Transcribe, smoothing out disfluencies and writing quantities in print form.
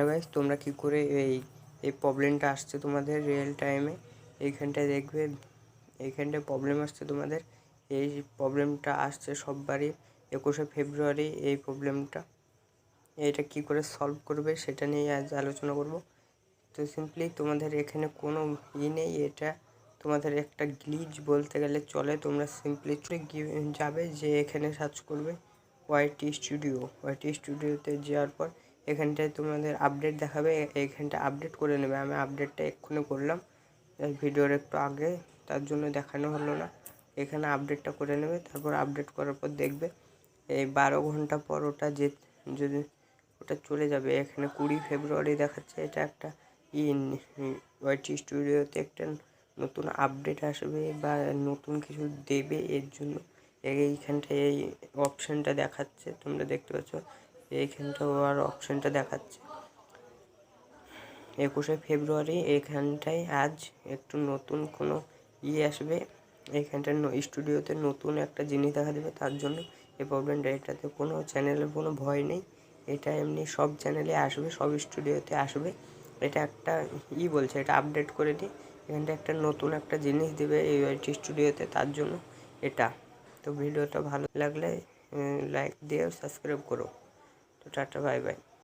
Guys তোমরা কি করে এই প্রবলেমটা আসছে তোমাদের রিয়েল টাইমে এইখানটায় দেখবে। এইখানটায় প্রবলেম আসছে তোমাদের, এই প্রবলেমটা আসছে সববারই 21শে ফেব্রুয়ারি। এই প্রবলেমটা এটা কি করে সলভ করবে সেটা নিয়ে আজ আলোচনা করব। তো সিম্পলি তোমাদের এখানে কোনো নেই, এটা তোমাদের একটা গ্লিচ বলতে গেলে চলে। তোমরা সিম্পলি যাবে যে এখানে সার্চ করবে ওয়াইটি স্টুডিওতে যাওয়ার পর এখানটায় তোমাদের আপডেট দেখাবে, এইখানটা আপডেট করে নেবে। আমি আপডেটটা এক্ষুনি করলাম ভিডিওর একটু আগে, তার জন্য দেখানো হলো না। এখানে আপডেটটা করে নেবে, তারপর আপডেট করার পর দেখবে এই 12 ঘন্টা পর ওটা যদি ওটা চলে যাবে। এখানে 20 ফেব্রুয়ারি দেখাচ্ছে। এটা একটা ওয়াইটি স্টুডিওতে একটা নতুন আপডেট আসবে বা নতুন কিছু দেবে, এর জন্য এইখানটায় এই অপশানটা দেখাচ্ছে। তোমরা দেখতে পাচ্ছ এইখানটা আর অপশানটা দেখাচ্ছে 21শে ফেব্রুয়ারি। এইখানটায় আজ একটু নতুন কোনো আসবে, এইখানটা স্টুডিওতে নতুন একটা জিনিস দেখা দেবে। তার জন্য এই প্রবলেমটা, এটাতে কোনো চ্যানেলের কোনো ভয় নেই, এটা এমনি সব চ্যানেলে আসবে, সব স্টুডিওতে আসবে। এটা একটা বলছে, এটা আপডেট করে দিই, এখানটা একটা নতুন একটা জিনিস দেবে এই ওয়াইটি স্টুডিওতে, তার জন্য এটা। তো ভিডিওটা ভালো লাগলে লাইক দিয়ে সাবস্ক্রাইব করো। তো টাটা, বাই বাই।